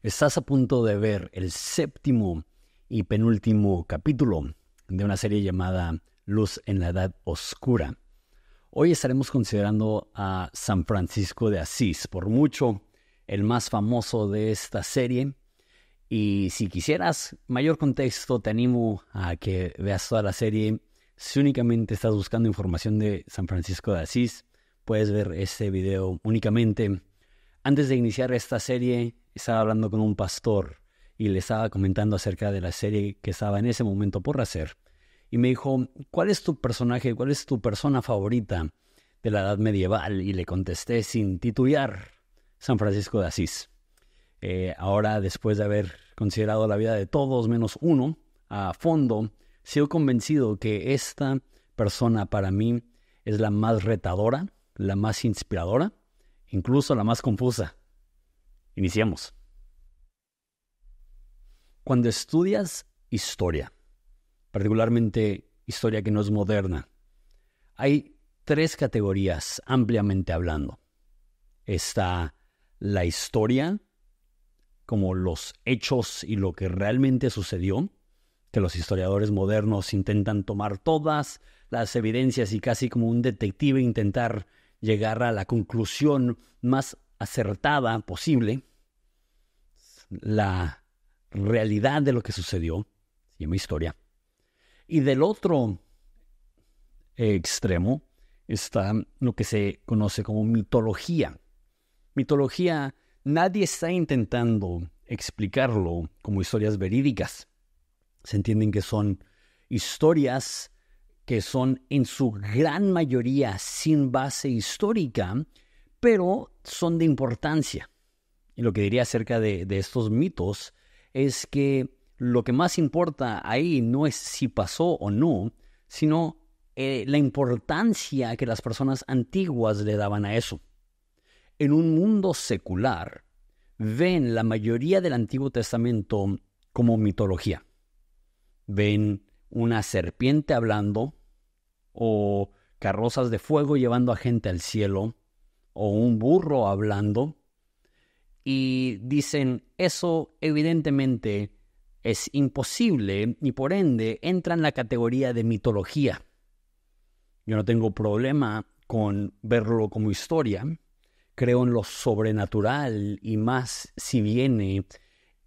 Estás a punto de ver el séptimo y penúltimo capítulo de una serie llamada Luz en la Edad Oscura. Hoy estaremos considerando a San Francisco de Asís, por mucho el más famoso de esta serie. Y si quisieras mayor contexto, te animo a que veas toda la serie. Si únicamente estás buscando información de San Francisco de Asís, puedes ver este video únicamente. Antes de iniciar esta serie, estaba hablando con un pastor y le estaba comentando acerca de la serie que estaba en ese momento por hacer. Y me dijo, ¿cuál es tu personaje, cuál es tu persona favorita de la edad medieval? Y le contesté sin titubear, San Francisco de Asís. Ahora, después de haber considerado la vida de todos menos uno a fondo, sigo convencido que esta persona para mí es la más retadora, la más inspiradora, incluso la más confusa. Iniciamos. Cuando estudias historia, particularmente historia que no es moderna, hay tres categorías ampliamente hablando. Está la historia, como los hechos y lo que realmente sucedió, que los historiadores modernos intentan tomar todas las evidencias y casi como un detective intentar llegar a la conclusión más acertada posible. La realidad de lo que sucedió se llama historia. Y del otro extremo está lo que se conoce como mitología. Mitología, nadie está intentando explicarlo como historias verídicas. Se entienden que son historias que son en su gran mayoría sin base histórica, pero son de importancia. Y lo que diría acerca de estos mitos es que lo que más importa ahí no es si pasó o no, sino la importancia que las personas antiguas le daban a eso. En un mundo secular, ven la mayoría del Antiguo Testamento como mitología. Ven una serpiente hablando, o carrozas de fuego llevando a gente al cielo, o un burro hablando, y dicen, eso evidentemente es imposible y por ende entra en la categoría de mitología. Yo no tengo problema con verlo como historia. Creo en lo sobrenatural y más si viene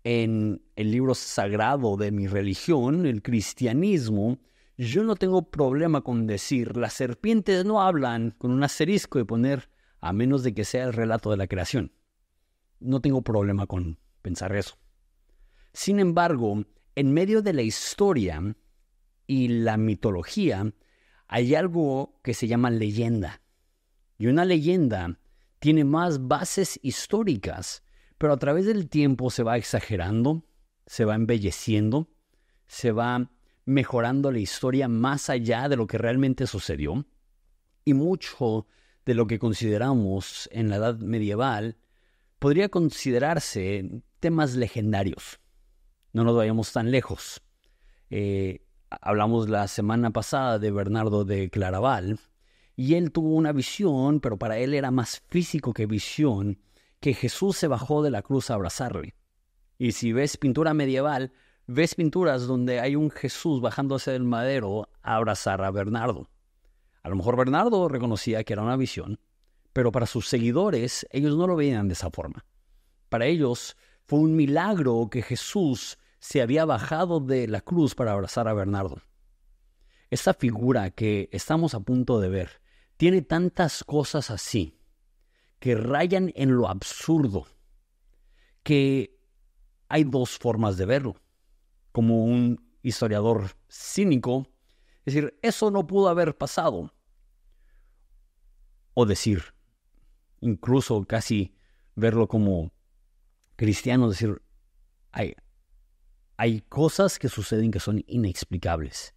en el libro sagrado de mi religión, el cristianismo. Yo no tengo problema con decir, las serpientes no hablan con un asterisco y poner, a menos de que sea el relato de la creación. No tengo problema con pensar eso. Sin embargo, en medio de la historia y la mitología, hay algo que se llama leyenda. Y una leyenda tiene más bases históricas, pero a través del tiempo se va exagerando, se va embelleciendo, se va mejorando la historia más allá de lo que realmente sucedió. Y mucho de lo que consideramos en la edad medieval podría considerarse temas legendarios. No nos vayamos tan lejos. Hablamos la semana pasada de Bernardo de Claraval, y él tuvo una visión, pero para él era más físico que visión, que Jesús se bajó de la cruz a abrazarle. Y si ves pintura medieval, ves pinturas donde hay un Jesús bajándose del madero a abrazar a Bernardo. A lo mejor Bernardo reconocía que era una visión, pero para sus seguidores, ellos no lo veían de esa forma. Para ellos fue un milagro que Jesús se había bajado de la cruz para abrazar a Bernardo. Esta figura que estamos a punto de ver tiene tantas cosas así, que rayan en lo absurdo, que hay dos formas de verlo. Como un historiador cínico, decir, eso no pudo haber pasado. O decir, incluso casi verlo como cristiano, decir, hay cosas que suceden que son inexplicables.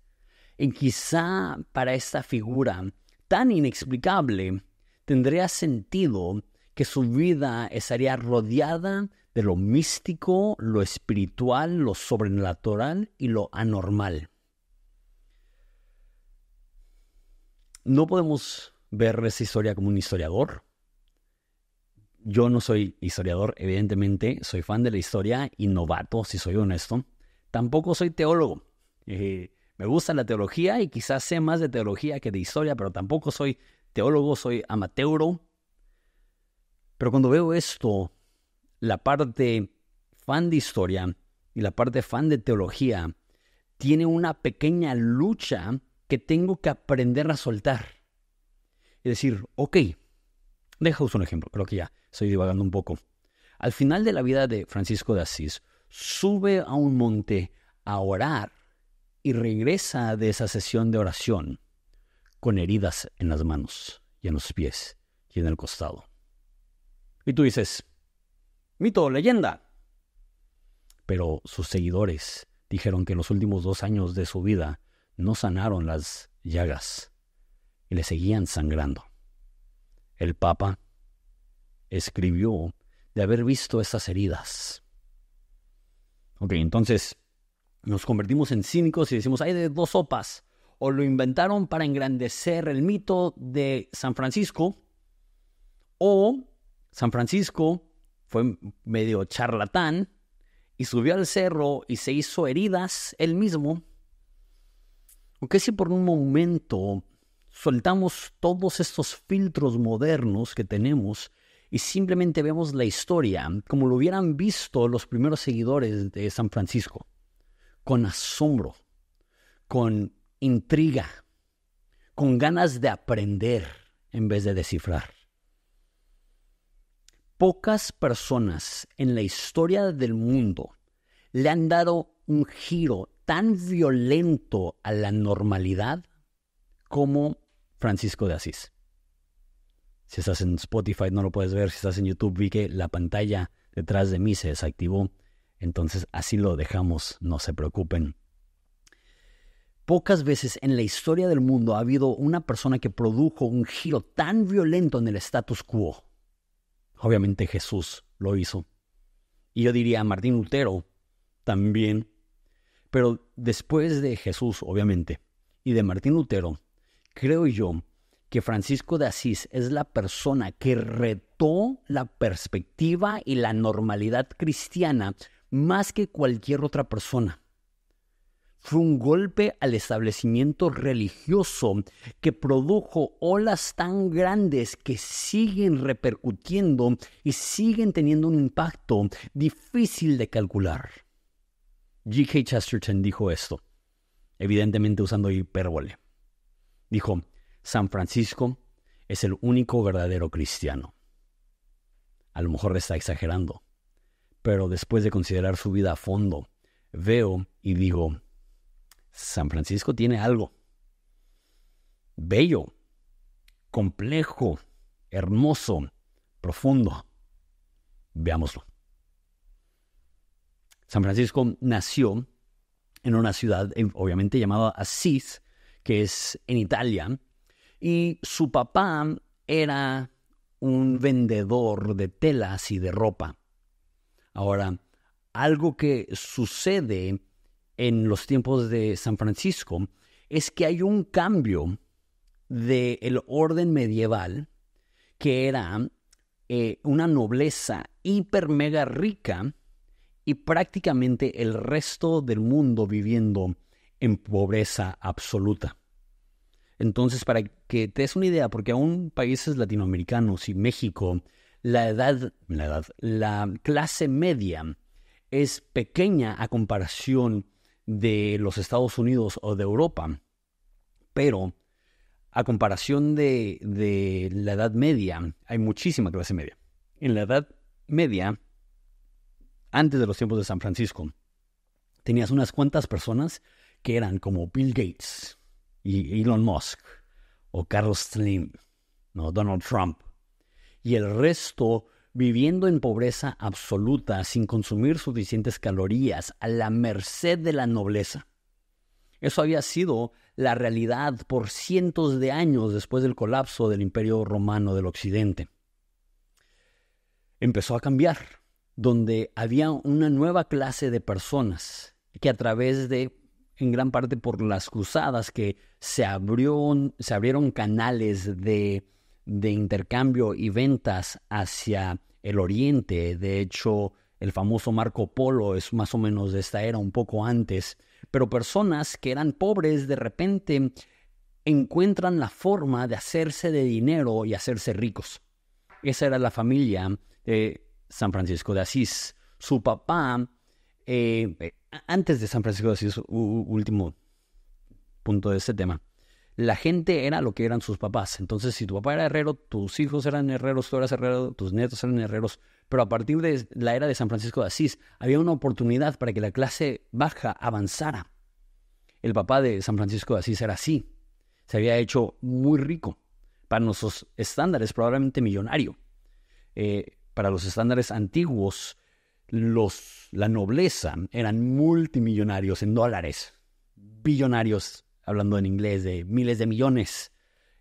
Y quizá para esta figura tan inexplicable tendría sentido que su vida estaría rodeada de lo místico, lo espiritual, lo sobrenatural y lo anormal. No podemos ver esa historia como un historiador. Yo no soy historiador, evidentemente, soy fan de la historia y novato, si soy honesto. Tampoco soy teólogo. Me gusta la teología y quizás sé más de teología que de historia, pero tampoco soy teólogo, soy amateur. Pero cuando veo esto, la parte fan de historia y la parte fan de teología tiene una pequeña lucha que tengo que aprender a soltar. Es decir, ok, déjaos un ejemplo, creo que ya estoy divagando un poco. Al final de la vida de Francisco de Asís, sube a un monte a orar y regresa de esa sesión de oración con heridas en las manos y en los pies y en el costado. Y tú dices, mito, leyenda. Pero sus seguidores dijeron que en los últimos 2 años de su vida no sanaron las llagas y le seguían sangrando. El Papa escribió de haber visto esas heridas. Ok, entonces nos convertimos en cínicos y decimos, hay de 2 sopas. O lo inventaron para engrandecer el mito de San Francisco, o San Francisco fue medio charlatán y subió al cerro y se hizo heridas él mismo. ¿O qué si por un momento soltamos todos estos filtros modernos que tenemos y simplemente vemos la historia como lo hubieran visto los primeros seguidores de San Francisco? Con asombro, con intriga, con ganas de aprender en vez de descifrar. Pocas personas en la historia del mundo le han dado un giro tan violento a la normalidad como Francisco de Asís. Si estás en Spotify no lo puedes ver, si estás en YouTube vi que la pantalla detrás de mí se desactivó, entonces así lo dejamos, no se preocupen. Pocas veces en la historia del mundo ha habido una persona que produjo un giro tan violento en el status quo. Obviamente Jesús lo hizo. Y yo diría Martín Lutero también. Pero después de Jesús, obviamente, y de Martín Lutero, creo yo que Francisco de Asís es la persona que retó la perspectiva y la normalidad cristiana más que cualquier otra persona. Fue un golpe al establecimiento religioso que produjo olas tan grandes que siguen repercutiendo y siguen teniendo un impacto difícil de calcular. G.K. Chesterton dijo esto, evidentemente usando hipérbole. Dijo, San Francisco es el único verdadero cristiano. A lo mejor está exagerando, pero después de considerar su vida a fondo, veo y digo, San Francisco tiene algo bello, complejo, hermoso, profundo. Veámoslo. San Francisco nació en una ciudad, obviamente llamada Asís, que es en Italia, y su papá era un vendedor de telas y de ropa. Ahora, algo que sucede en los tiempos de San Francisco es que hay un cambio del orden medieval que era una nobleza hiper mega rica y prácticamente el resto del mundo viviendo en pobreza absoluta. Entonces, para que te des una idea, porque aún países latinoamericanos y México, la clase media es pequeña a comparación de los Estados Unidos o de Europa, pero a comparación de la Edad Media, hay muchísima clase media. En la Edad Media, antes de los tiempos de San Francisco, tenías unas cuantas personas que eran como Bill Gates y Elon Musk o Carlos Slim, ¿no? Donald Trump, y el resto viviendo en pobreza absoluta, sin consumir suficientes calorías, a la merced de la nobleza. Eso había sido la realidad por cientos de años después del colapso del Imperio Romano del Occidente. Empezó a cambiar, donde había una nueva clase de personas que a través de, en gran parte por las cruzadas, que se abrieron canales de intercambio y ventas hacia el Oriente. De hecho, el famoso Marco Polo es más o menos de esta era, un poco antes. Pero personas que eran pobres de repente encuentran la forma de hacerse de dinero y hacerse ricos. Esa era la familia de San Francisco de Asís. Su papá, antes de San Francisco de Asís, último punto de este tema, la gente era lo que eran sus papás. Entonces, si tu papá era herrero, tus hijos eran herreros, tú eras herrero, tus nietos eran herreros. Pero a partir de la era de San Francisco de Asís, había una oportunidad para que la clase baja avanzara. El papá de San Francisco de Asís era así. Se había hecho muy rico. Para nuestros estándares, probablemente millonario. Para los estándares antiguos, la nobleza eran multimillonarios en dólares. Billonarios, hablando en inglés, de miles de millones.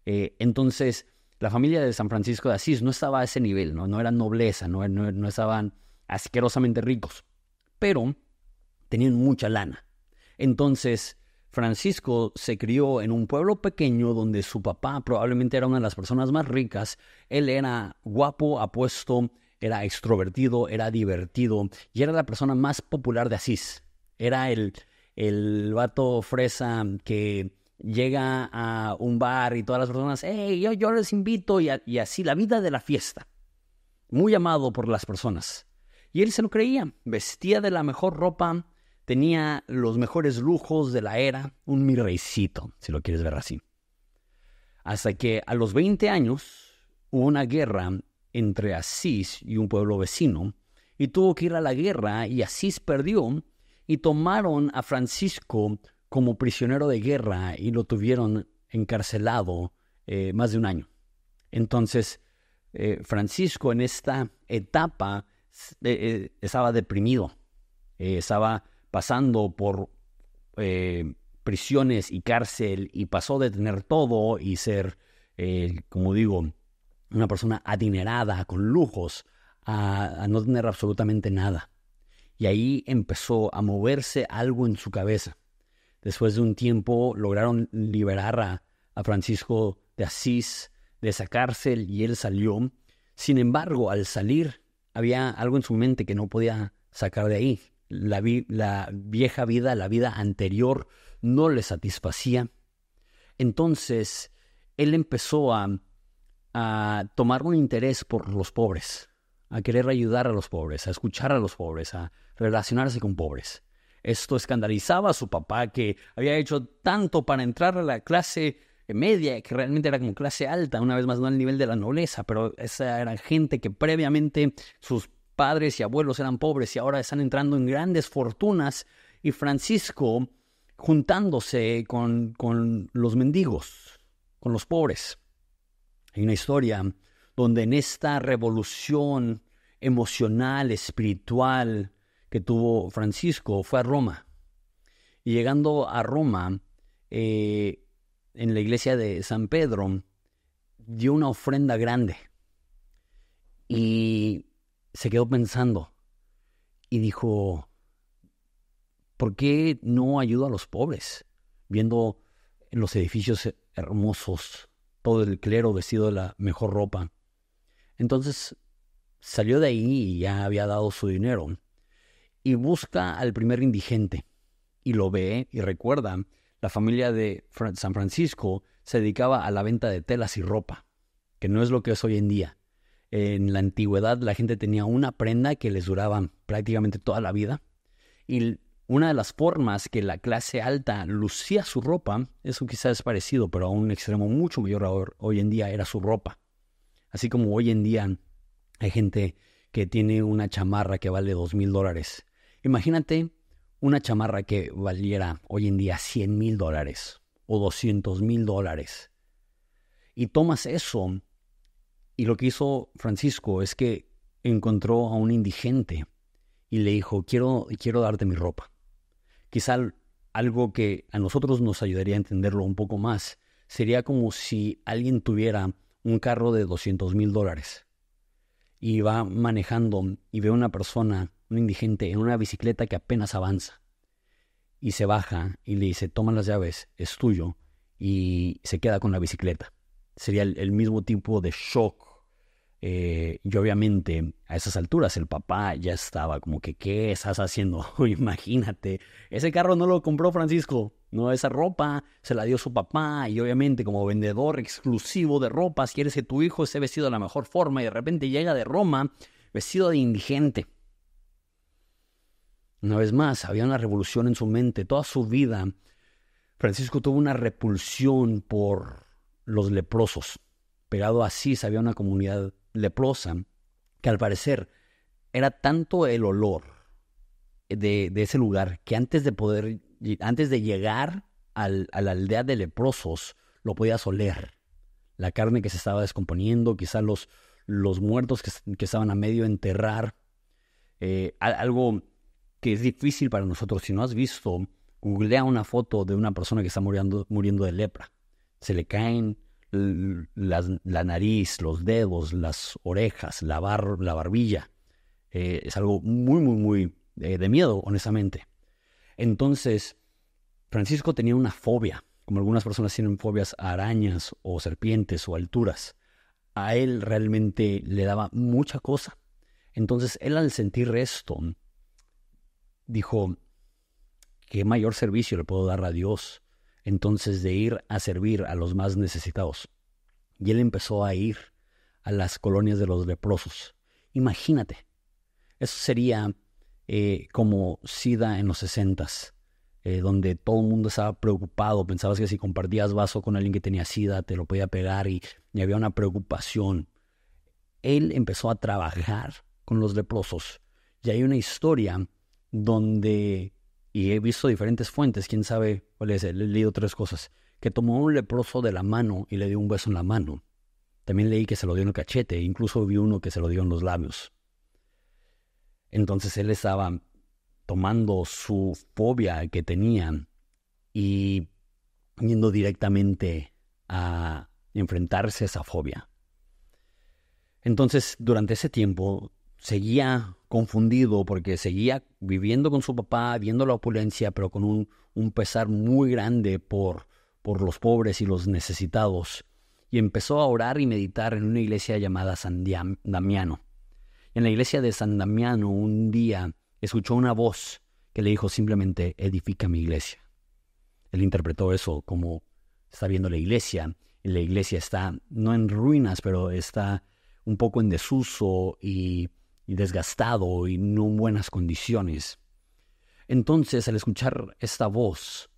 Entonces, la familia de San Francisco de Asís no estaba a ese nivel, no eran nobleza, no estaban asquerosamente ricos, pero tenían mucha lana. Entonces, Francisco se crió en un pueblo pequeño donde su papá probablemente era una de las personas más ricas. Él era guapo, apuesto, era extrovertido, era divertido y era la persona más popular de Asís. Era el vato fresa que llega a un bar y todas las personas, hey, yo les invito y así, la vida de la fiesta. Muy amado por las personas. Y él se lo creía, vestía de la mejor ropa, tenía los mejores lujos de la era, un mi reycito, si lo quieres ver así. Hasta que a los 20 años hubo una guerra entre Asís y un pueblo vecino y tuvo que ir a la guerra y Asís perdió y tomaron a Francisco como prisionero de guerra y lo tuvieron encarcelado más de un año. Entonces, Francisco en esta etapa estaba deprimido, estaba pasando por prisiones y cárcel y pasó de tener todo y ser, como digo, una persona adinerada, con lujos, a no tener absolutamente nada. Y ahí empezó a moverse algo en su cabeza. Después de un tiempo lograron liberar a Francisco de Asís de esa cárcel y él salió. Sin embargo, al salir había algo en su mente que no podía sacar de ahí. La vieja vida, la vida anterior, no le satisfacía. Entonces, él empezó a tomar un interés por los pobres, a querer ayudar a los pobres, a escuchar a los pobres, a relacionarse con pobres. Esto escandalizaba a su papá, que había hecho tanto para entrar a la clase media, que realmente era como clase alta, una vez más no al nivel de la nobleza, pero esa era gente que previamente sus padres y abuelos eran pobres y ahora están entrando en grandes fortunas, y Francisco juntándose con los mendigos, con los pobres. Hay una historia donde en esta revolución emocional, espiritual que tuvo Francisco, fue a Roma. Y llegando a Roma, en la iglesia de San Pedro, dio una ofrenda grande. Y se quedó pensando y dijo, ¿por qué no ayudo a los pobres? Viendo los edificios hermosos, todo el clero vestido de la mejor ropa. Entonces salió de ahí y ya había dado su dinero. Y busca al primer indigente y lo ve y recuerda, la familia de San Francisco se dedicaba a la venta de telas y ropa, que no es lo que es hoy en día. En la antigüedad la gente tenía una prenda que les duraba prácticamente toda la vida, y una de las formas que la clase alta lucía su ropa, eso quizás es parecido, pero a un extremo mucho mayor hoy en día, era su ropa. Así como hoy en día hay gente que tiene una chamarra que vale $2,000. Imagínate una chamarra que valiera hoy en día $100,000 o $200,000. Y tomas eso, y lo que hizo Francisco es que encontró a un indigente y le dijo, quiero darte mi ropa. Quizá algo que a nosotros nos ayudaría a entenderlo un poco más sería como si alguien tuviera un carro de $200,000 y va manejando y ve a una persona, un indigente, en una bicicleta que apenas avanza, y se baja y le dice, toma las llaves, es tuyo, y se queda con la bicicleta. Sería el mismo tipo de shock Y obviamente a esas alturas el papá ya estaba como que, ¿qué estás haciendo? Imagínate, ese carro no lo compró Francisco, no, esa ropa se la dio su papá. Y obviamente como vendedor exclusivo de ropas, quieres que tu hijo esté vestido de la mejor forma y de repente llega de Roma vestido de indigente. Una vez más, había una revolución en su mente. Toda su vida Francisco tuvo una repulsión por los leprosos. Pegado a Asís había una comunidad leprosa que al parecer era tanto el olor de ese lugar que antes de llegar a la aldea de leprosos lo podías oler. La carne que se estaba descomponiendo, quizás los muertos que estaban a medio enterrar. Algo que es difícil para nosotros. Si no has visto, googlea una foto de una persona que está muriendo de lepra. Se le caen la nariz, los dedos, las orejas, la barbilla. Es algo muy, muy, muy de miedo, honestamente. Entonces, Francisco tenía una fobia, como algunas personas tienen fobias a arañas o serpientes o alturas. A él realmente le daba mucha cosa. Entonces, él al sentir esto, dijo, ¿qué mayor servicio le puedo dar a Dios? Entonces, de ir a servir a los más necesitados. Y él empezó a ir a las colonias de los leprosos. Imagínate, eso sería como SIDA en los 60s, donde todo el mundo estaba preocupado. Pensabas que si compartías vaso con alguien que tenía SIDA, te lo podía pegar y había una preocupación. Él empezó a trabajar con los leprosos. Y hay una historia donde, y he visto diferentes fuentes, quién sabe cuál es, he leído 3 cosas, que tomó un leproso de la mano y le dio un beso en la mano. También leí que se lo dio en el cachete, incluso vi uno que se lo dio en los labios. Entonces él estaba tomando su fobia que tenía y yendo directamente a enfrentarse a esa fobia. Entonces, durante ese tiempo, seguía confundido porque seguía viviendo con su papá, viendo la opulencia, pero con un pesar muy grande por los pobres y los necesitados. Y empezó a orar y meditar en una iglesia llamada San Damiano. En la iglesia de San Damiano, un día escuchó una voz que le dijo simplemente, edifica mi iglesia. Él interpretó eso como está viendo la iglesia, y la iglesia está no en ruinas, pero está un poco en desuso y desgastado y no en buenas condiciones. Entonces, al escuchar esta voz,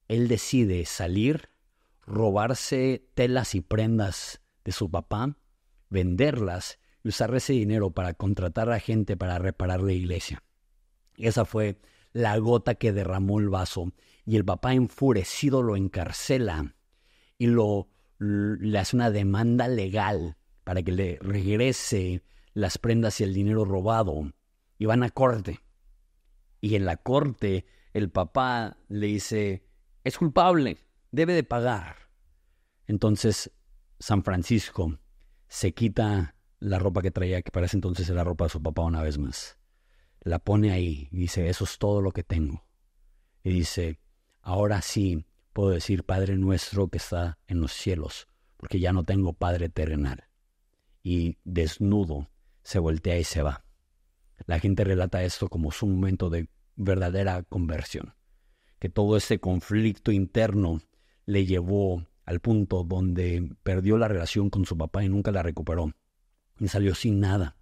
él decide salir, robarse telas y prendas de su papá, venderlas y usar ese dinero para contratar a gente para reparar la iglesia. Esa fue la gota que derramó el vaso, y el papá enfurecido lo encarcela y le hace una demanda legal para que le regrese las prendas y el dinero robado. Y van a corte. Y en la corte el papá le dice, es culpable, debe de pagar. Entonces San Francisco se quita la ropa que traía, que para ese entonces era la ropa de su papá una vez más. La pone ahí y dice, eso es todo lo que tengo. Y dice, ahora sí puedo decir, Padre nuestro que está en los cielos, porque ya no tengo Padre terrenal. Y desnudo se voltea y se va. La gente relata esto como su momento de verdadera conversión. Que todo ese conflicto interno le llevó al punto donde perdió la relación con su papá y nunca la recuperó. Y salió sin nada.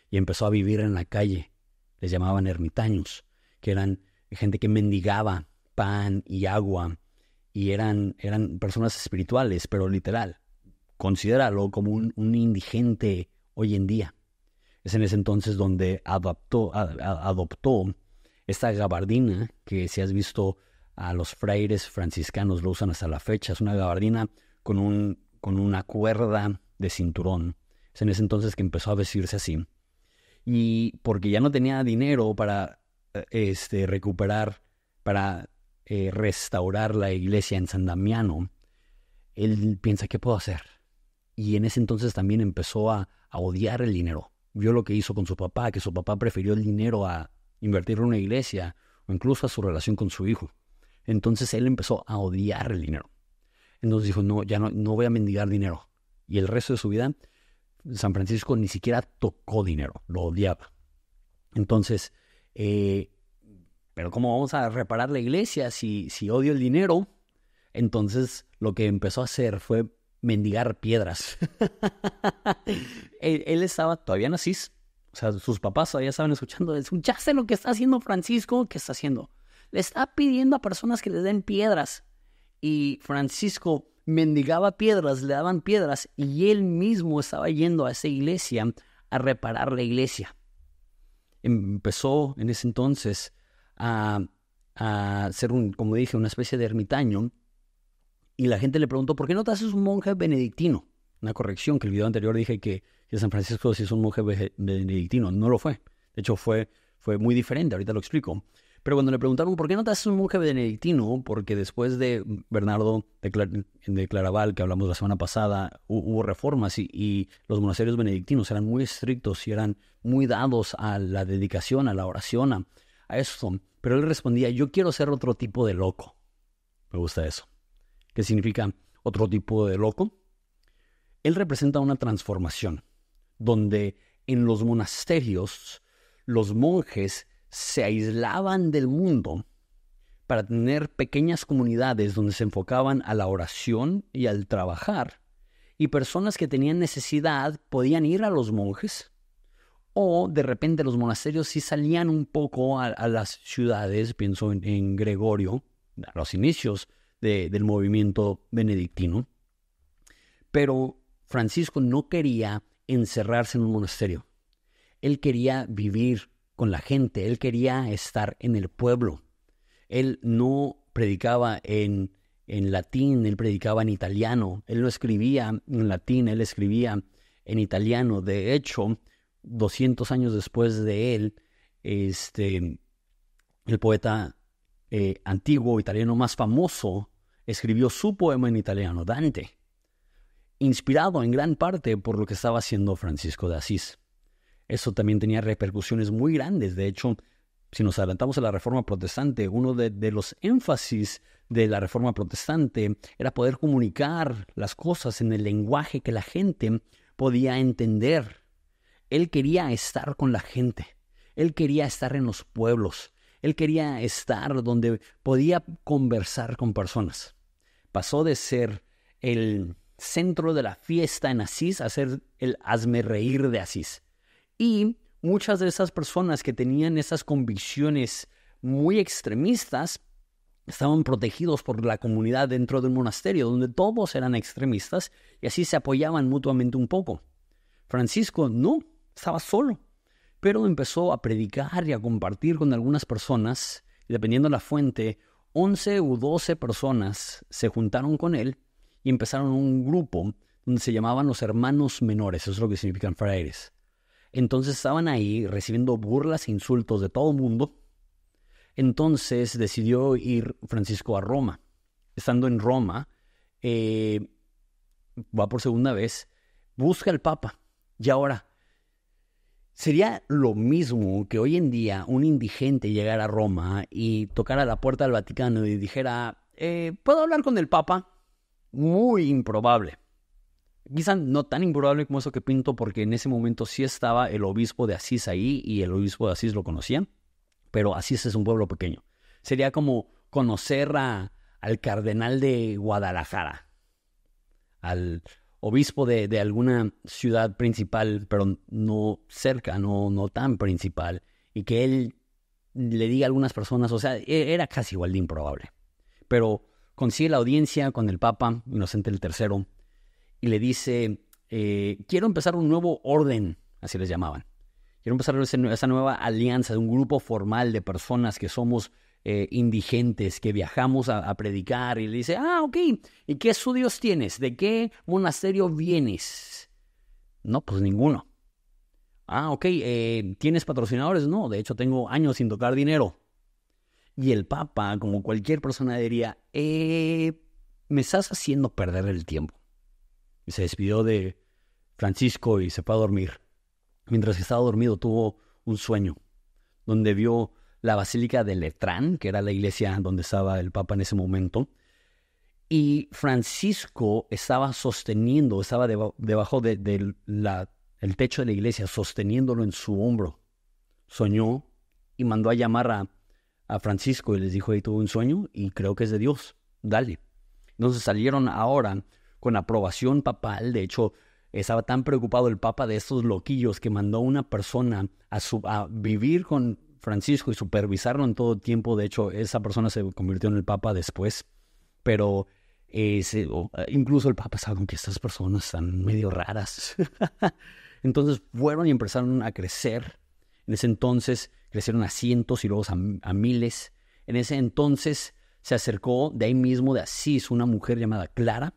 Y empezó a vivir en la calle. Les llamaban ermitaños, que eran gente que mendigaba pan y agua. Y eran personas espirituales, pero literal. Considéralo como un indigente hoy en día. Es en ese entonces donde adoptó esta gabardina, que si has visto a los frailes franciscanos lo usan hasta la fecha. Es una gabardina con una cuerda de cinturón. Es en ese entonces que empezó a vestirse así. Y porque ya no tenía dinero para recuperar, para restaurar la iglesia en San Damiano, él piensa, ¿qué puedo hacer? Y en ese entonces también empezó a odiar el dinero. Vio lo que hizo con su papá, que su papá prefirió el dinero a invertirlo en una iglesia o incluso a su relación con su hijo. Entonces él empezó a odiar el dinero. Entonces dijo, no, ya no voy a mendigar dinero. Y el resto de su vida San Francisco ni siquiera tocó dinero, lo odiaba. Entonces, pero ¿cómo vamos a reparar la iglesia si odio el dinero? Entonces, lo que empezó a hacer fue mendigar piedras. él estaba todavía en Asís, o sea, sus papás todavía estaban escuchando. Ya sé lo que está haciendo Francisco. ¿Qué está haciendo? Le está pidiendo a personas que le den piedras. Y Francisco mendigaba piedras, le daban piedras, y él mismo estaba yendo a esa iglesia a reparar la iglesia. Empezó en ese entonces a ser, como dije, una especie de ermitaño. Y la gente le preguntó, ¿por qué no te haces un monje benedictino? Una corrección, que el video anterior dije que San Francisco sí es un monje benedictino. No lo fue. De hecho, fue muy diferente. Ahorita lo explico. Pero cuando le preguntaron, ¿por qué no te haces un monje benedictino? Porque después de Bernardo de Claraval, que hablamos la semana pasada, hubo reformas y los monasterios benedictinos eran muy estrictos y eran muy dados a la dedicación, a la oración, a eso. Pero él respondía, yo quiero ser otro tipo de loco. Me gusta eso. ¿Qué significa otro tipo de loco? Él representa una transformación, donde en los monasterios los monjes se aislaban del mundo para tener pequeñas comunidades donde se enfocaban a la oración y al trabajar. Y personas que tenían necesidad podían ir a los monjes, o de repente los monasterios sí salían un poco a las ciudades. Pienso en Gregorio, a los inicios del movimiento benedictino. Pero Francisco no quería encerrarse en un monasterio. Él quería vivir con la gente, él quería estar en el pueblo. Él no predicaba en latín, él predicaba en italiano. Él no escribía en latín, él escribía en italiano. De hecho, 200 años después de él, el poeta antiguo italiano más famoso escribió su poema en italiano, Dante, inspirado en gran parte por lo que estaba haciendo Francisco de Asís. Eso también tenía repercusiones muy grandes. De hecho, si nos adelantamos a la Reforma Protestante, uno de los énfasis de la Reforma Protestante era poder comunicar las cosas en el lenguaje que la gente podía entender. Él quería estar con la gente. Él quería estar en los pueblos. Él quería estar donde podía conversar con personas. Pasó de ser el centro de la fiesta en Asís a ser el hazmerreír de Asís. Y muchas de esas personas que tenían esas convicciones muy extremistas estaban protegidos por la comunidad dentro del monasterio, donde todos eran extremistas y así se apoyaban mutuamente un poco. Francisco no, estaba solo, pero empezó a predicar y a compartir con algunas personas, y dependiendo de la fuente, 11 u 12 personas se juntaron con él y empezaron un grupo donde se llamaban los hermanos menores. Eso es lo que significan frailes. Entonces estaban ahí recibiendo burlas e insultos de todo el mundo. Entonces decidió ir Francisco a Roma. Estando en Roma, va por segunda vez, busca al Papa. Y ahora, sería lo mismo que hoy en día un indigente llegara a Roma y tocara la puerta del Vaticano y dijera, ¿puedo hablar con el Papa? Muy improbable. Quizá no tan improbable como eso que pinto, porque en ese momento sí estaba el obispo de Asís ahí y el obispo de Asís lo conocía, pero Asís es un pueblo pequeño. Sería como conocer al cardenal de Guadalajara, al obispo de alguna ciudad principal, pero no cerca, no tan principal, y que él le diga a algunas personas, o sea, era casi igual de improbable. Pero consigue la audiencia con el Papa Inocente III, y le dice, quiero empezar un nuevo orden, así les llamaban. Quiero empezar esa nueva alianza de un grupo formal de personas que somos indigentes, que viajamos a predicar. Y le dice, ok, ¿y qué estudios tienes? ¿De qué monasterio vienes? No, pues ninguno. Ok, ¿tienes patrocinadores? No, de hecho tengo años sin tocar dinero. Y el Papa, como cualquier persona, diría, me estás haciendo perder el tiempo. Y se despidió de Francisco y se fue a dormir. Mientras estaba dormido tuvo un sueño donde vio la Basílica de Letrán, que era la iglesia donde estaba el Papa en ese momento, y Francisco estaba sosteniendo, estaba debajo de la el techo de la iglesia, sosteniéndolo en su hombro. Soñó y mandó a llamar a Francisco y les dijo, tuve un sueño y creo que es de Dios, dale. Entonces salieron ahora con aprobación papal. De hecho, estaba tan preocupado el Papa de estos loquillos que mandó una persona a vivir con Francisco y supervisarlo en todo tiempo. De hecho, esa persona se convirtió en el Papa después. Pero incluso el Papa sabe que estas personas están medio raras. Entonces fueron y empezaron a crecer. En ese entonces crecieron a cientos y luego a miles. En ese entonces se acercó de ahí mismo de Asís una mujer llamada Clara,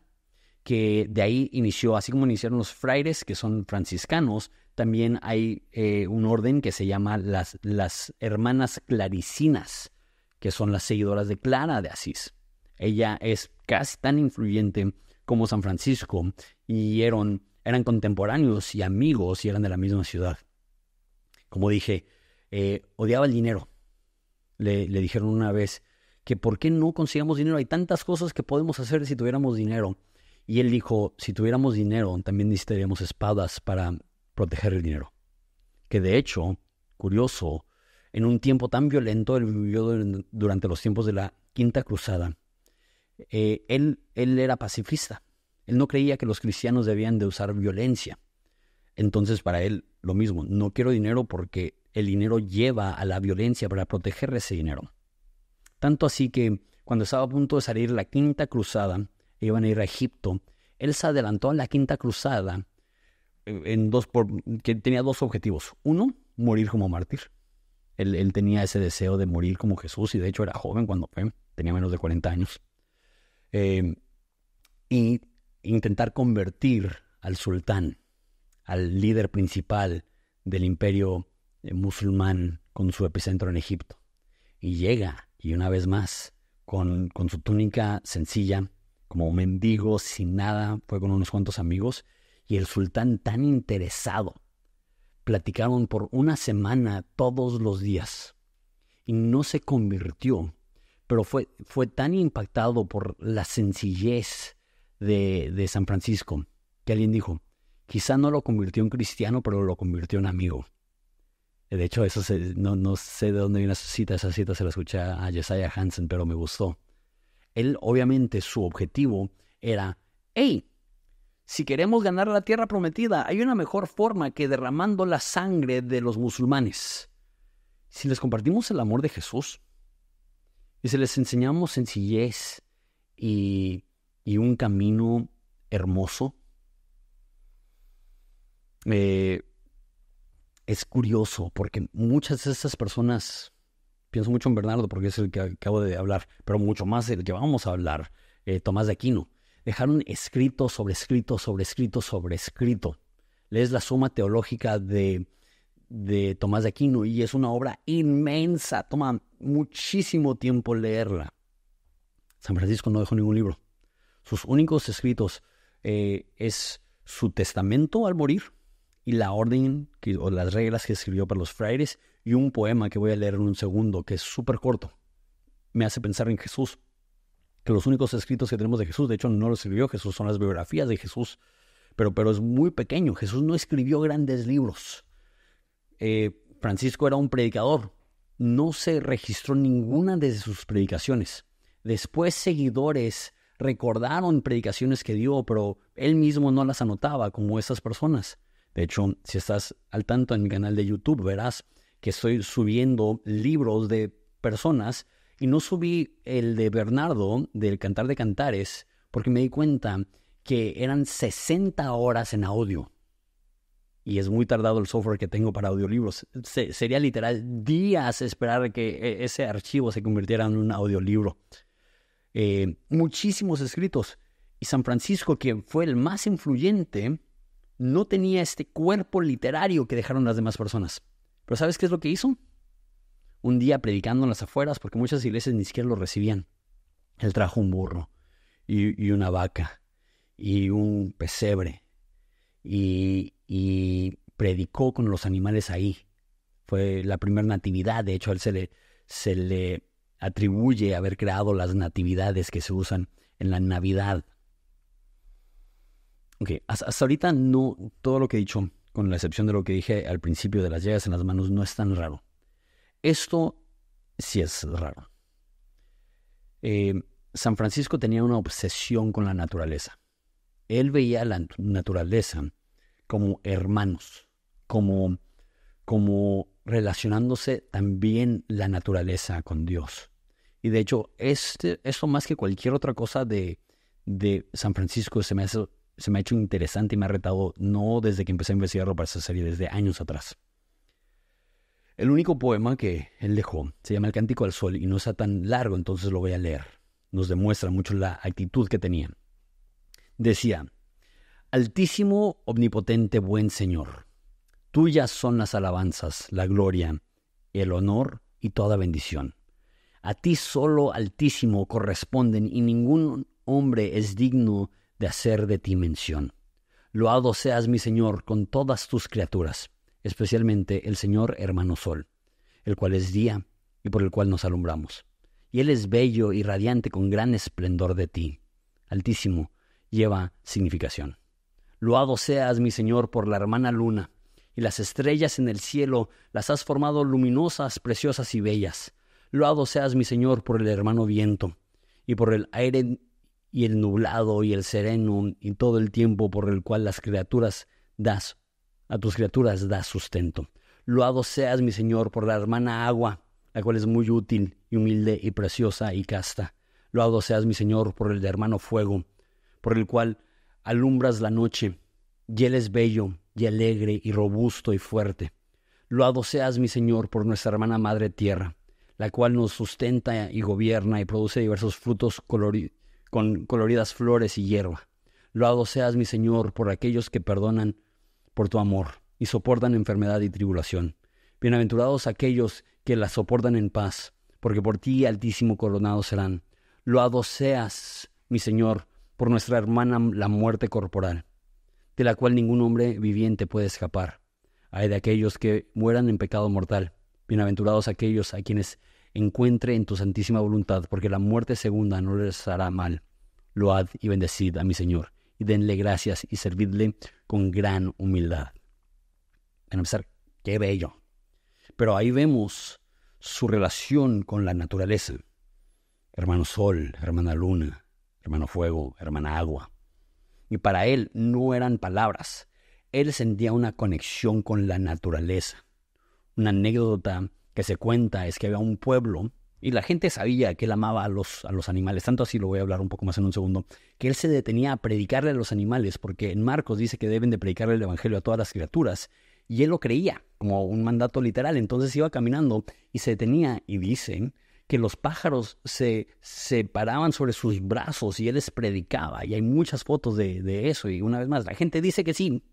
que de ahí inició, así como iniciaron los frailes, que son franciscanos, también hay un orden que se llama las hermanas claricinas, que son las seguidoras de Clara de Asís. Ella es casi tan influyente como San Francisco y eran contemporáneos y amigos y eran de la misma ciudad. Como dije, odiaba el dinero. Le dijeron una vez que ¿por qué no consigamos dinero? Hay tantas cosas que podemos hacer si tuviéramos dinero. Y él dijo, si tuviéramos dinero, también necesitaríamos espadas para proteger el dinero. Que de hecho, curioso, en un tiempo tan violento, él vivió durante los tiempos de la Quinta Cruzada. Él era pacifista. Él no creía que los cristianos debían de usar violencia. Entonces, para él, lo mismo. No quiero dinero porque el dinero lleva a la violencia para proteger ese dinero. Tanto así que cuando estaba a punto de salir la Quinta Cruzada, iban a ir a Egipto, él se adelantó a la Quinta Cruzada que tenía dos objetivos. Uno, morir como mártir. Él tenía ese deseo de morir como Jesús y de hecho era joven cuando fue, tenía menos de 40 años. Y intentar convertir al sultán, al líder principal del imperio musulmán con su epicentro en Egipto. Y llega, y una vez más, con su túnica sencilla, como mendigo, sin nada, fue con unos cuantos amigos, y el sultán tan interesado. Platicaron por una semana todos los días, y no se convirtió, pero fue tan impactado por la sencillez de San Francisco, que alguien dijo, quizá no lo convirtió en cristiano, pero lo convirtió en amigo. De hecho, no sé de dónde viene esa cita se la escuché a Josiah Hansen, pero me gustó. Él, obviamente, su objetivo era, si queremos ganar la tierra prometida, hay una mejor forma que derramando la sangre de los musulmanes. Si les compartimos el amor de Jesús, y si les enseñamos sencillez y un camino hermoso, es curioso porque muchas de estas personas, pienso mucho en Bernardo porque es el que acabo de hablar, pero mucho más del que vamos a hablar, Tomás de Aquino, dejaron escrito sobre escrito sobre escrito sobre escrito. Lees la Suma Teológica de Tomás de Aquino y es una obra inmensa, toma muchísimo tiempo leerla. San Francisco no dejó ningún libro. Sus únicos escritos es su testamento al morir y la orden o las reglas que escribió para los frailes y un poema que voy a leer en un segundo que es súper corto. Me hace pensar en Jesús, que los únicos escritos que tenemos de Jesús, de hecho no los escribió Jesús, son las biografías de Jesús, pero es muy pequeño. Jesús no escribió grandes libros. Francisco era un predicador, no se registró ninguna de sus predicaciones. Después seguidores recordaron predicaciones que dio, pero él mismo no las anotaba como esas personas. De hecho, si estás al tanto en mi canal de YouTube, verás que estoy subiendo libros de personas y no subí el de Bernardo, del Cantar de Cantares, porque me di cuenta que eran 60 horas en audio. Y es muy tardado el software que tengo para audiolibros. Sería literal días esperar que ese archivo se convirtiera en un audiolibro. Muchísimos escritos. Y San Francisco, que fue el más influyente, no tenía este cuerpo literario que dejaron las demás personas. Pero ¿sabes qué es lo que hizo? Un día predicando en las afueras, porque muchas iglesias ni siquiera lo recibían. Él trajo un burro y una vaca y un pesebre y predicó con los animales ahí. Fue la primera natividad. De hecho, a él se le atribuye haber creado las natividades que se usan en la Navidad. Ok, hasta ahorita no, todo lo que he dicho con la excepción de lo que dije al principio de las llagas en las manos, no es tan raro. Esto sí es raro. San Francisco tenía una obsesión con la naturaleza. Él veía la naturaleza como hermanos, como relacionándose también la naturaleza con Dios. Y de hecho, esto más que cualquier otra cosa de San Francisco se me ha hecho interesante y me ha retado, no desde que empecé a investigarlo para esta serie, desde años atrás. El único poema que él dejó se llama El Cántico al Sol y no está tan largo, entonces lo voy a leer. Nos demuestra mucho la actitud que tenía. Decía: Altísimo, omnipotente, buen Señor, tuyas son las alabanzas, la gloria, el honor y toda bendición. A ti solo, Altísimo, corresponden y ningún hombre es digno de hacer de ti mención. Loado seas, mi Señor, con todas tus criaturas, especialmente el Señor hermano Sol, el cual es día y por el cual nos alumbramos. Y Él es bello y radiante con gran esplendor de ti. Altísimo, lleva significación. Loado seas, mi Señor, por la hermana luna, y las estrellas en el cielo las has formado luminosas, preciosas y bellas. Loado seas, mi Señor, por el hermano viento, y por el aire y el nublado y el sereno, y todo el tiempo por el cual a tus criaturas das sustento. Loado seas, mi Señor, por la hermana agua, la cual es muy útil y humilde y preciosa y casta. Loado seas, mi Señor, por el hermano fuego, por el cual alumbras la noche, y Él es bello y alegre y robusto y fuerte. Loado seas, mi Señor, por nuestra hermana madre tierra, la cual nos sustenta y gobierna y produce diversos frutos con coloridas flores y hierba. Loado seas, mi Señor, por aquellos que perdonan por tu amor y soportan enfermedad y tribulación. Bienaventurados aquellos que la soportan en paz, porque por ti, Altísimo, coronados serán. Loado seas, mi Señor, por nuestra hermana la muerte corporal, de la cual ningún hombre viviente puede escapar. Ay de aquellos que mueran en pecado mortal. Bienaventurados aquellos a quienes encuentre en tu santísima voluntad, porque la muerte segunda no les hará mal. Load y bendecid a mi Señor, y denle gracias y servidle con gran humildad. Para empezar, qué bello. Pero ahí vemos su relación con la naturaleza. Hermano Sol, hermana Luna, hermano Fuego, hermana Agua. Y para él no eran palabras. Él sentía una conexión con la naturaleza. Una anécdota que se cuenta es que había un pueblo y la gente sabía que él amaba a los animales. Tanto así, lo voy a hablar un poco más en un segundo, que él se detenía a predicarle a los animales, porque en Marcos dice que deben de predicarle el evangelio a todas las criaturas. Y él lo creía como un mandato literal. Entonces iba caminando y se detenía, y dicen que los pájaros se paraban sobre sus brazos y él les predicaba. Y hay muchas fotos de eso. Y una vez más, la gente dice que sí.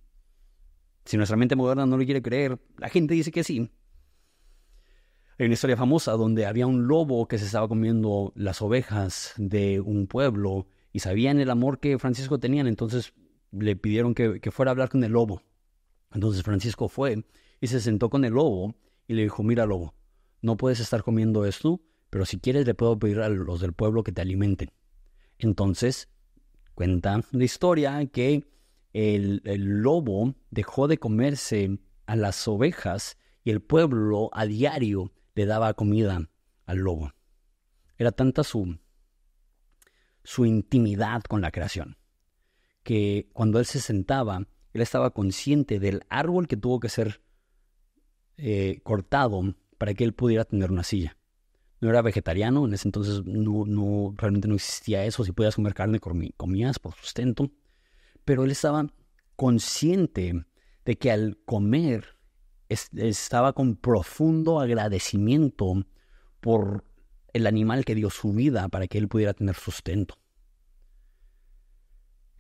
Si nuestra mente moderna no lo quiere creer, la gente dice que sí. Hay una historia famosa donde había un lobo que se estaba comiendo las ovejas de un pueblo y sabían el amor que Francisco tenía. Entonces le pidieron que fuera a hablar con el lobo. Entonces Francisco fue y se sentó con el lobo y le dijo: mira, lobo, no puedes estar comiendo esto, pero si quieres le puedo pedir a los del pueblo que te alimenten. Entonces cuenta la historia que el lobo dejó de comerse a las ovejas y el pueblo a diario le daba comida al lobo. Era tanta su intimidad con la creación que cuando él se sentaba, él estaba consciente del árbol que tuvo que ser cortado para que él pudiera tener una silla. No era vegetariano, en ese entonces realmente no existía eso. Si podías comer carne, comías por sustento. Pero él estaba consciente de que al comer estaba con profundo agradecimiento por el animal que dio su vida para que él pudiera tener sustento.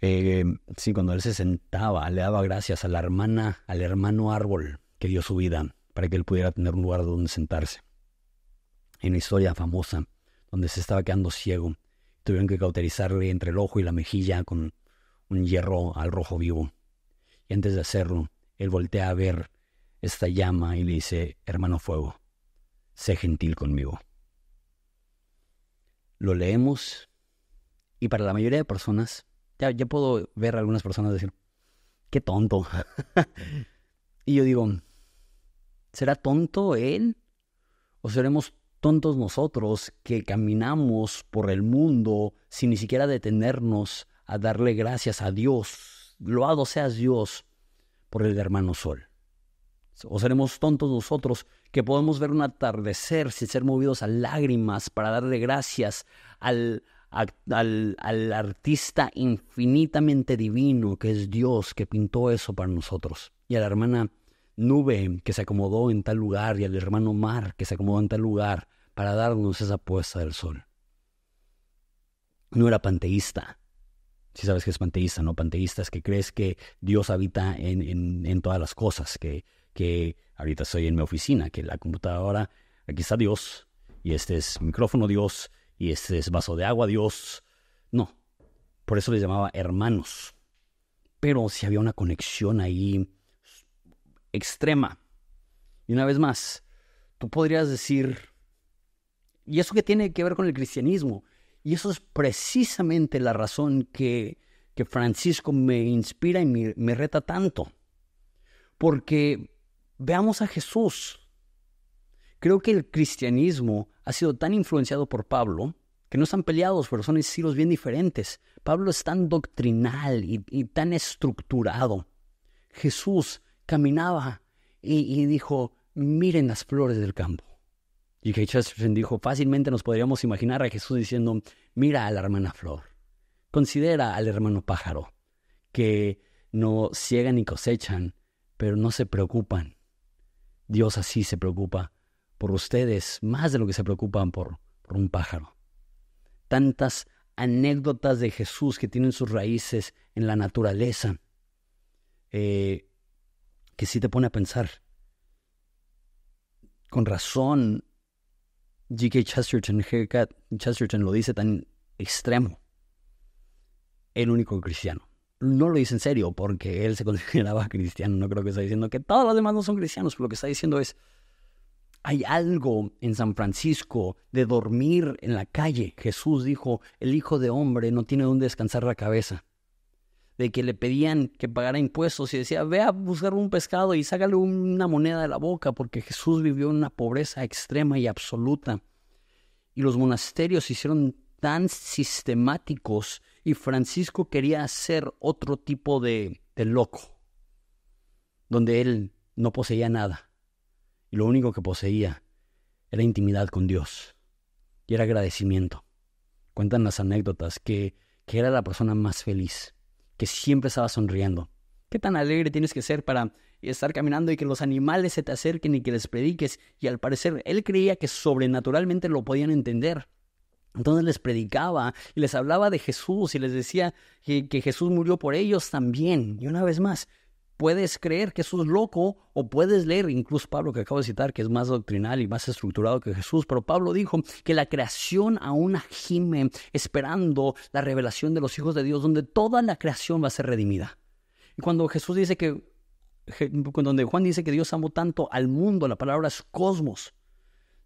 Sí, cuando él se sentaba, le daba gracias al hermano árbol que dio su vida para que él pudiera tener un lugar donde sentarse. Hay una historia famosa donde se estaba quedando ciego. Tuvieron que cauterizarle entre el ojo y la mejilla con un hierro al rojo vivo. Y antes de hacerlo, él voltea a ver esta llama y le dice: hermano fuego, sé gentil conmigo. Lo leemos y para la mayoría de personas, ya puedo ver a algunas personas decir: qué tonto. Y yo digo, ¿será tonto él? ¿O seremos tontos nosotros que caminamos por el mundo sin ni siquiera detenernos a darle gracias a Dios? Loado seas Dios por el hermano sol. ¿O seremos tontos nosotros que podemos ver un atardecer sin ser movidos a lágrimas para darle gracias al artista infinitamente divino que es Dios, que pintó eso para nosotros? Y a la hermana nube que se acomodó en tal lugar y al hermano mar que se acomodó en tal lugar para darnos esa puesta del sol. No era panteísta. Si sabes que es panteísta, ¿no? Panteísta es que crees que Dios habita en todas las cosas, que ahorita estoy en mi oficina, que la computadora, aquí está Dios, y este es micrófono Dios, y este es vaso de agua Dios. No, por eso les llamaba hermanos. Pero si había una conexión ahí extrema. Y una vez más, tú podrías decir, ¿y eso qué tiene que ver con el cristianismo? Y eso es precisamente la razón que Francisco me inspira y me reta tanto. Porque veamos a Jesús. Creo que el cristianismo ha sido tan influenciado por Pablo que no están peleados, pero son estilos bien diferentes. Pablo es tan doctrinal y tan estructurado. Jesús caminaba y dijo, miren las flores del campo. Y G.K. Chesterton dijo, fácilmente nos podríamos imaginar a Jesús diciendo, mira a la hermana flor, considera al hermano pájaro, que no ciegan ni cosechan, pero no se preocupan. Dios así se preocupa por ustedes, más de lo que se preocupan por un pájaro. Tantas anécdotas de Jesús que tienen sus raíces en la naturaleza, que sí te pone a pensar. Con razón, G.K. Chesterton lo dice tan extremo. El único cristiano. No lo dice en serio porque él se consideraba cristiano. No creo que está diciendo que todos los demás no son cristianos. Pero lo que está diciendo es, hay algo en San Francisco de dormir en la calle. Jesús dijo, el Hijo de Hombre no tiene dónde descansar la cabeza. De que le pedían que pagara impuestos y decía, ve a buscar un pescado y sácale una moneda de la boca, porque Jesús vivió en una pobreza extrema y absoluta. Y los monasterios se hicieron tan sistemáticos y Francisco quería hacer otro tipo de loco, donde él no poseía nada y lo único que poseía era intimidad con Dios y era agradecimiento. Cuentan las anécdotas que era la persona más feliz, que siempre estaba sonriendo. ¿Qué tan alegre tienes que ser para estar caminando y que los animales se te acerquen y que les prediques? Y al parecer él creía que sobrenaturalmente lo podían entender. Entonces les predicaba y les hablaba de Jesús y les decía que Jesús murió por ellos también. Y una vez más, puedes creer que eso es loco o puedes leer, incluso Pablo que acabo de citar, que es más doctrinal y más estructurado que Jesús, pero Pablo dijo que la creación aún gime esperando la revelación de los hijos de Dios, donde toda la creación va a ser redimida. Y cuando Jesús dice donde Juan dice que Dios amó tanto al mundo, la palabra es cosmos.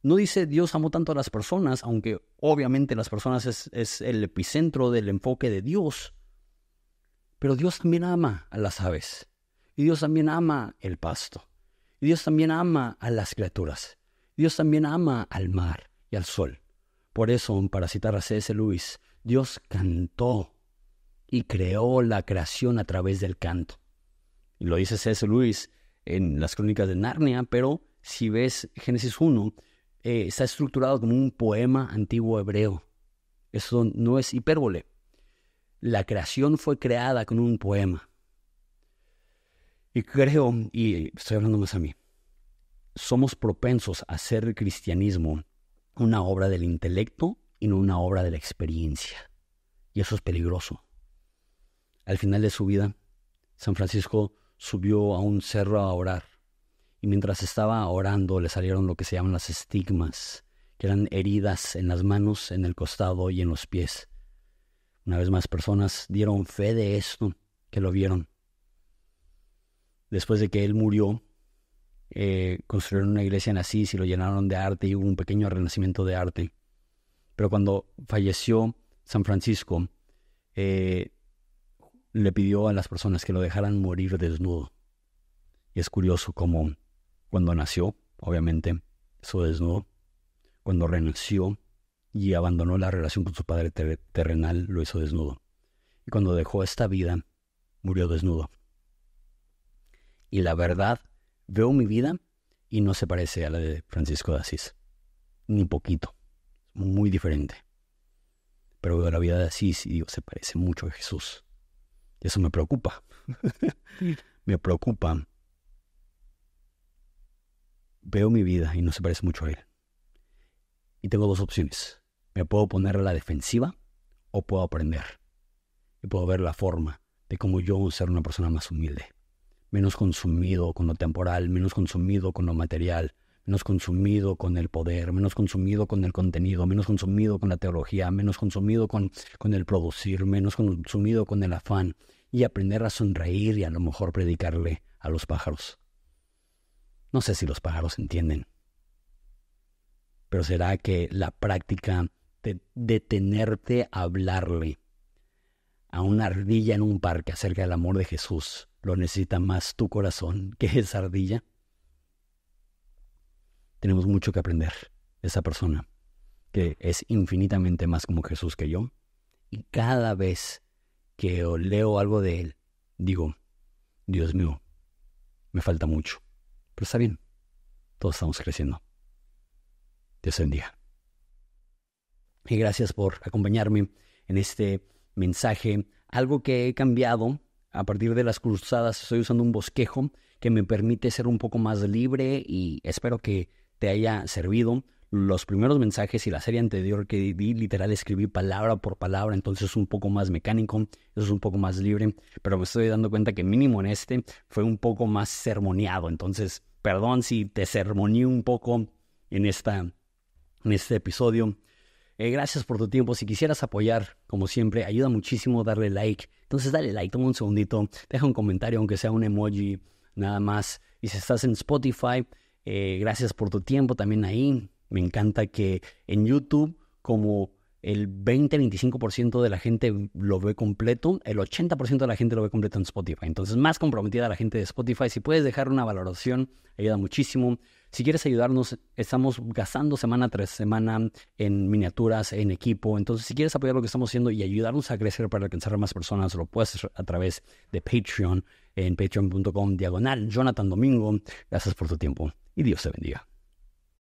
No dice Dios amó tanto a las personas, aunque obviamente las personas es el epicentro del enfoque de Dios. Pero Dios también ama a las aves. Y Dios también ama el pasto. Y Dios también ama a las criaturas. Dios también ama al mar y al sol. Por eso, para citar a C.S. Lewis, Dios cantó y creó la creación a través del canto. Y lo dice C.S. Lewis en las Crónicas de Narnia, pero si ves Génesis 1, está estructurado como un poema antiguo hebreo. Eso no es hipérbole. La creación fue creada con un poema. Y creo, y estoy hablando más a mí, somos propensos a hacer el cristianismo una obra del intelecto y no una obra de la experiencia. Y eso es peligroso. Al final de su vida, San Francisco subió a un cerro a orar. Y mientras estaba orando, le salieron lo que se llaman las estigmas, que eran heridas en las manos, en el costado y en los pies. Una vez más, personas dieron fe de esto, que lo vieron. Después de que él murió, construyeron una iglesia en Asís y lo llenaron de arte y hubo un pequeño renacimiento de arte. Pero cuando falleció San Francisco, le pidió a las personas que lo dejaran morir desnudo. Y Es curioso cómo cuando nació, obviamente, estuvo desnudo. Cuando renació y abandonó la relación con su padre terrenal, lo hizo desnudo. Y cuando dejó esta vida, murió desnudo. Y la verdad, veo mi vida y no se parece a la de Francisco de Asís. Ni poquito. Muy diferente. Pero veo la vida de Asís y digo, se parece mucho a Jesús. Y eso me preocupa. Me preocupa. Veo mi vida y no se parece mucho a él. Y tengo dos opciones. Me puedo poner a la defensiva o puedo aprender. Y puedo ver la forma de cómo yo ser una persona más humilde. Menos consumido con lo temporal, menos consumido con lo material, menos consumido con el poder, menos consumido con el contenido, menos consumido con la teología, menos consumido con el producir, menos consumido con el afán. Y aprender a sonreír y a lo mejor predicarle a los pájaros. No sé si los pájaros entienden. Pero será que la práctica de detenerte a hablarle a una ardilla en un parque acerca del amor de Jesús lo necesita más tu corazón que esa ardilla. Tenemos mucho que aprender de esa persona que es infinitamente más como Jesús que yo. Y cada vez que leo algo de él, digo, Dios mío, me falta mucho. Pero está bien, todos estamos creciendo. Dios te bendiga. Y gracias por acompañarme en este mensaje. Algo que he cambiado a partir de las cruzadas, estoy usando un bosquejo que me permite ser un poco más libre y espero que te haya servido. Los primeros mensajes y la serie anterior que di, literal escribí palabra por palabra, entonces es un poco más mecánico, eso es un poco más libre, pero me estoy dando cuenta que mínimo en este fue un poco más sermoneado, entonces perdón si te sermoneé un poco en este episodio. Gracias por tu tiempo. Si quisieras apoyar, como siempre, ayuda muchísimo darle like. Entonces dale like, toma un segundito, deja un comentario, aunque sea un emoji, nada más. Y si estás en Spotify, gracias por tu tiempo también ahí. Me encanta que en YouTube, como el 20-25% de la gente lo ve completo, el 80% de la gente lo ve completo en Spotify. Entonces, más comprometida la gente de Spotify. Si puedes dejar una valoración, ayuda muchísimo. Si quieres ayudarnos, estamos gastando semana tras semana en miniaturas, en equipo. Entonces, si quieres apoyar lo que estamos haciendo y ayudarnos a crecer para alcanzar a más personas, lo puedes hacer a través de Patreon, en patreon.com/Jonathan Domingo. Gracias por tu tiempo y Dios te bendiga.